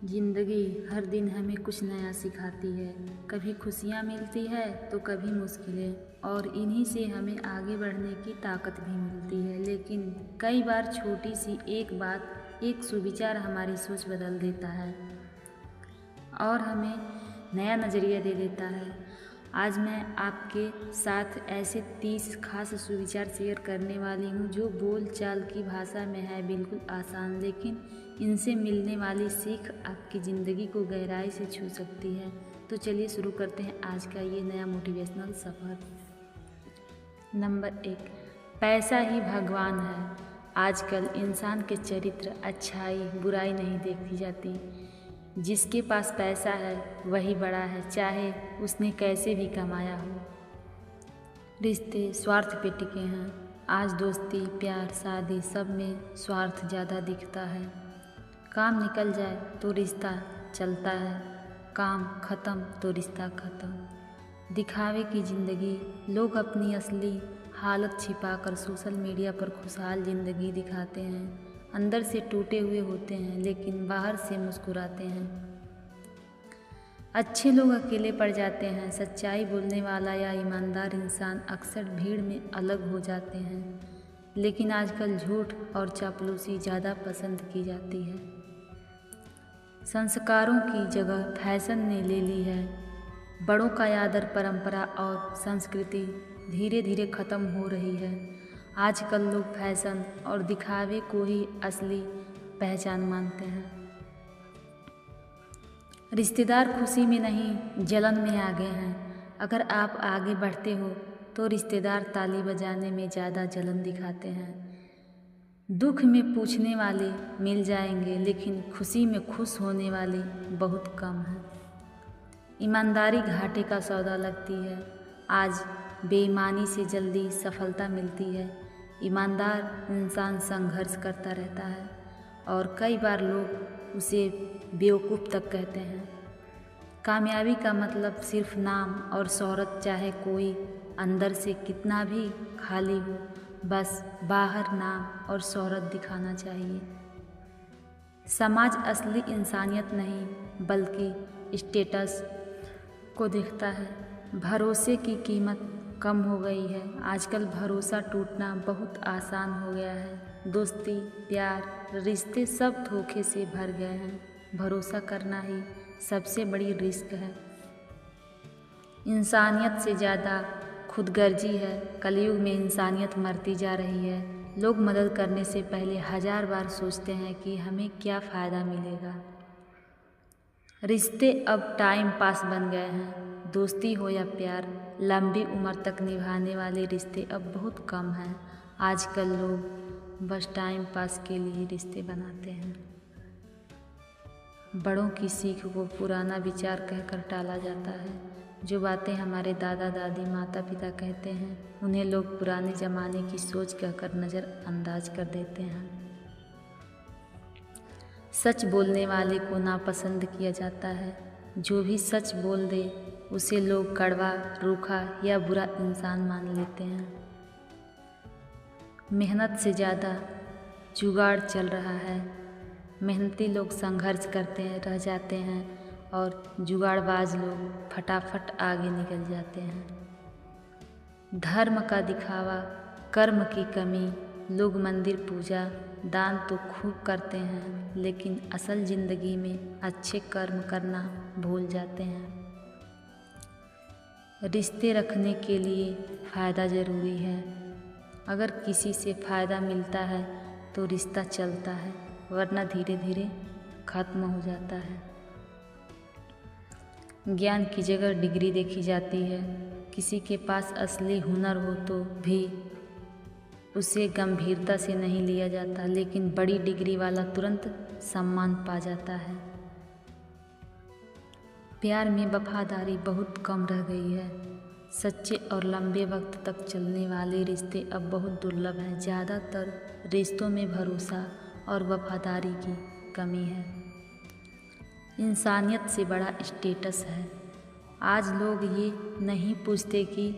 जिंदगी हर दिन हमें कुछ नया सिखाती है। कभी खुशियाँ मिलती है तो कभी मुश्किलें, और इन्हीं से हमें आगे बढ़ने की ताकत भी मिलती है। लेकिन कई बार छोटी सी एक बात, एक सुविचार हमारी सोच बदल देता है और हमें नया नज़रिया दे देता है। आज मैं आपके साथ ऐसे 30 खास सुविचार शेयर करने वाली हूँ जो बोल चाल की भाषा में है बिल्कुल आसान, लेकिन इनसे मिलने वाली सीख आपकी ज़िंदगी को गहराई से छू सकती है। तो चलिए शुरू करते हैं आज का ये नया मोटिवेशनल सफ़र। नंबर 1, पैसा ही भगवान है। आजकल इंसान के चरित्र, अच्छाई, बुराई नहीं देखी जाती। जिसके पास पैसा है वही बड़ा है, चाहे उसने कैसे भी कमाया हो। रिश्ते स्वार्थ पे टिके हैं। आज दोस्ती, प्यार, शादी सब में स्वार्थ ज़्यादा दिखता है। काम निकल जाए तो रिश्ता चलता है, काम ख़त्म तो रिश्ता ख़त्म। दिखावे की ज़िंदगी, लोग अपनी असली हालत छिपाकर सोशल मीडिया पर खुशहाल ज़िंदगी दिखाते हैं। अंदर से टूटे हुए होते हैं लेकिन बाहर से मुस्कुराते हैं। अच्छे लोग अकेले पड़ जाते हैं। सच्चाई बोलने वाला या ईमानदार इंसान अक्सर भीड़ में अलग हो जाते हैं। लेकिन आजकल झूठ और चापलूसी ज़्यादा पसंद की जाती है। संस्कारों की जगह फैशन ने ले ली है। बड़ों का आदर, परंपरा और संस्कृति धीरे धीरे ख़त्म हो रही है। आजकल लोग फैशन और दिखावे को ही असली पहचान मानते हैं। रिश्तेदार खुशी में नहीं, जलन में आगे हैं। अगर आप आगे बढ़ते हो तो रिश्तेदार ताली बजाने में ज़्यादा जलन दिखाते हैं। दुख में पूछने वाले मिल जाएंगे, लेकिन खुशी में खुश होने वाले बहुत कम हैं। ईमानदारी घाटे का सौदा लगती है। आज बेईमानी से जल्दी सफलता मिलती है। ईमानदार इंसान संघर्ष करता रहता है और कई बार लोग उसे बेवकूफ़ तक कहते हैं। कामयाबी का मतलब सिर्फ नाम और शोहरत, चाहे कोई अंदर से कितना भी खाली हो, बस बाहर नाम और शोहरत दिखाना चाहिए। समाज असली इंसानियत नहीं बल्कि स्टेटस को देखता है। भरोसे की कीमत कम हो गई है। आजकल भरोसा टूटना बहुत आसान हो गया है। दोस्ती, प्यार, रिश्ते सब धोखे से भर गए हैं। भरोसा करना ही सबसे बड़ी रिस्क है। इंसानियत से ज़्यादा खुदगर्जी है। कलयुग में इंसानियत मरती जा रही है। लोग मदद करने से पहले 1000 बार सोचते हैं कि हमें क्या फ़ायदा मिलेगा। रिश्ते अब टाइम पास बन गए हैं। दोस्ती हो या प्यार, लंबी उम्र तक निभाने वाले रिश्ते अब बहुत कम हैं। आजकल लोग बस टाइम पास के लिए रिश्ते बनाते हैं। बड़ों की सीख को पुराना विचार कहकर टाला जाता है। जो बातें हमारे दादा दादी, माता पिता कहते हैं, उन्हें लोग पुराने ज़माने की सोच कहकर नज़रअंदाज कर देते हैं। सच बोलने वाले को नापसंद किया जाता है। जो भी सच बोल दे उसे लोग कड़वा, रूखा या बुरा इंसान मान लेते हैं। मेहनत से ज़्यादा जुगाड़ चल रहा है। मेहनती लोग संघर्ष करते रह जाते हैं और जुगाड़बाज लोग फटाफट आगे निकल जाते हैं। धर्म का दिखावा, कर्म की कमी। लोग मंदिर, पूजा, दान तो खूब करते हैं, लेकिन असल ज़िंदगी में अच्छे कर्म करना भूल जाते हैं। रिश्ते रखने के लिए फ़ायदा ज़रूरी है। अगर किसी से फ़ायदा मिलता है तो रिश्ता चलता है, वरना धीरे धीरे ख़त्म हो जाता है। ज्ञान की जगह डिग्री देखी जाती है। किसी के पास असली हुनर हो तो भी उसे गंभीरता से नहीं लिया जाता, लेकिन बड़ी डिग्री वाला तुरंत सम्मान पा जाता है। प्यार में वफादारी बहुत कम रह गई है। सच्चे और लंबे वक्त तक चलने वाले रिश्ते अब बहुत दुर्लभ हैं। ज़्यादातर रिश्तों में भरोसा और वफादारी की कमी है। इंसानियत से बड़ा स्टेटस है। आज लोग ये नहीं पूछते कि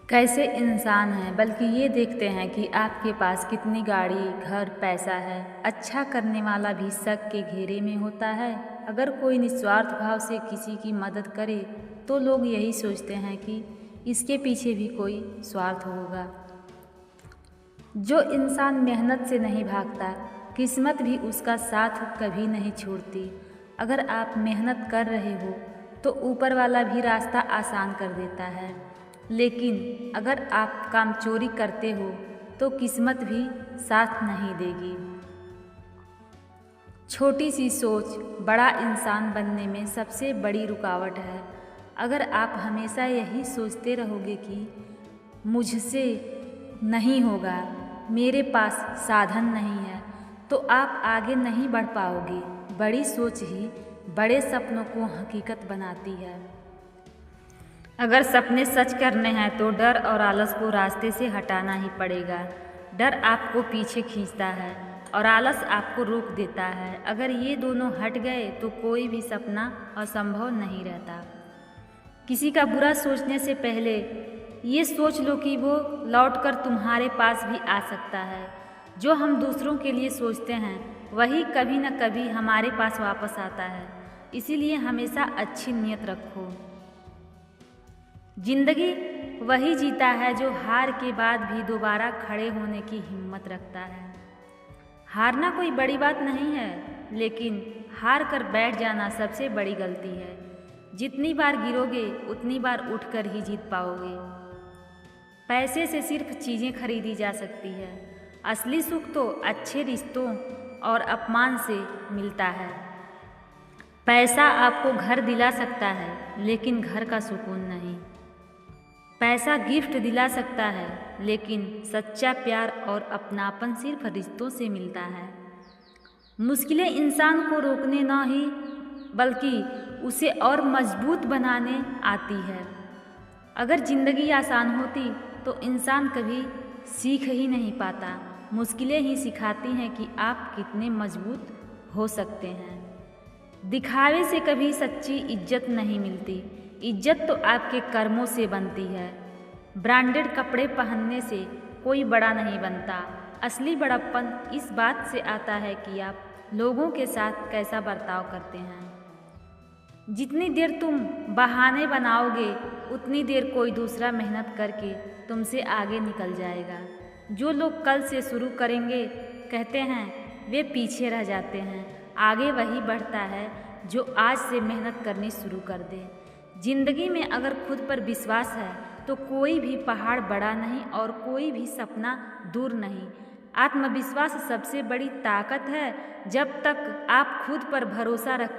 कैसे इंसान हैं, बल्कि ये देखते हैं कि आपके पास कितनी गाड़ी, घर, पैसा है। अच्छा करने वाला भी शक के घेरे में होता है। अगर कोई निस्वार्थ भाव से किसी की मदद करे तो लोग यही सोचते हैं कि इसके पीछे भी कोई स्वार्थ होगा। जो इंसान मेहनत से नहीं भागता, किस्मत भी उसका साथ कभी नहीं छोड़ती। अगर आप मेहनत कर रहे हो तो ऊपर वाला भी रास्ता आसान कर देता है, लेकिन अगर आप काम चोरी करते हो तो किस्मत भी साथ नहीं देगी। छोटी सी सोच बड़ा इंसान बनने में सबसे बड़ी रुकावट है। अगर आप हमेशा यही सोचते रहोगे कि मुझसे नहीं होगा, मेरे पास साधन नहीं है, तो आप आगे नहीं बढ़ पाओगे। बड़ी सोच ही बड़े सपनों को हकीकत बनाती है। अगर सपने सच करने हैं तो डर और आलस को रास्ते से हटाना ही पड़ेगा। डर आपको पीछे खींचता है और आलस आपको रोक देता है। अगर ये दोनों हट गए तो कोई भी सपना असंभव नहीं रहता। किसी का बुरा सोचने से पहले ये सोच लो कि वो लौटकर तुम्हारे पास भी आ सकता है। जो हम दूसरों के लिए सोचते हैं वही कभी न कभी हमारे पास वापस आता है। इसीलिए हमेशा अच्छी नीयत रखो। जिंदगी वही जीता है जो हार के बाद भी दोबारा खड़े होने की हिम्मत रखता है। हारना कोई बड़ी बात नहीं है, लेकिन हार कर बैठ जाना सबसे बड़ी गलती है। जितनी बार गिरोगे उतनी बार उठकर ही जीत पाओगे। पैसे से सिर्फ चीज़ें खरीदी जा सकती है। असली सुख तो अच्छे रिश्तों और अपमान से मिलता है। पैसा आपको घर दिला सकता है, लेकिन घर का सुकून नहीं। पैसा गिफ्ट दिला सकता है, लेकिन सच्चा प्यार और अपनापन सिर्फ रिश्तों से मिलता है। मुश्किलें इंसान को रोकने न ही बल्कि उसे और मजबूत बनाने आती है। अगर ज़िंदगी आसान होती तो इंसान कभी सीख ही नहीं पाता। मुश्किलें ही सिखाती हैं कि आप कितने मजबूत हो सकते हैं। दिखावे से कभी सच्ची इज्जत नहीं मिलती। इज्जत तो आपके कर्मों से बनती है। ब्रांडेड कपड़े पहनने से कोई बड़ा नहीं बनता। असली बड़प्पन इस बात से आता है कि आप लोगों के साथ कैसा बर्ताव करते हैं। जितनी देर तुम बहाने बनाओगे उतनी देर कोई दूसरा मेहनत करके तुमसे आगे निकल जाएगा। जो लोग कल से शुरू करेंगे कहते हैं वे पीछे रह जाते हैं। आगे वही बढ़ता है जो आज से मेहनत करनी शुरू कर दे। जिंदगी में अगर खुद पर विश्वास है तो कोई भी पहाड़ बड़ा नहीं और कोई भी सपना दूर नहीं। आत्मविश्वास सबसे बड़ी ताकत है। जब तक आप खुद पर भरोसा रखते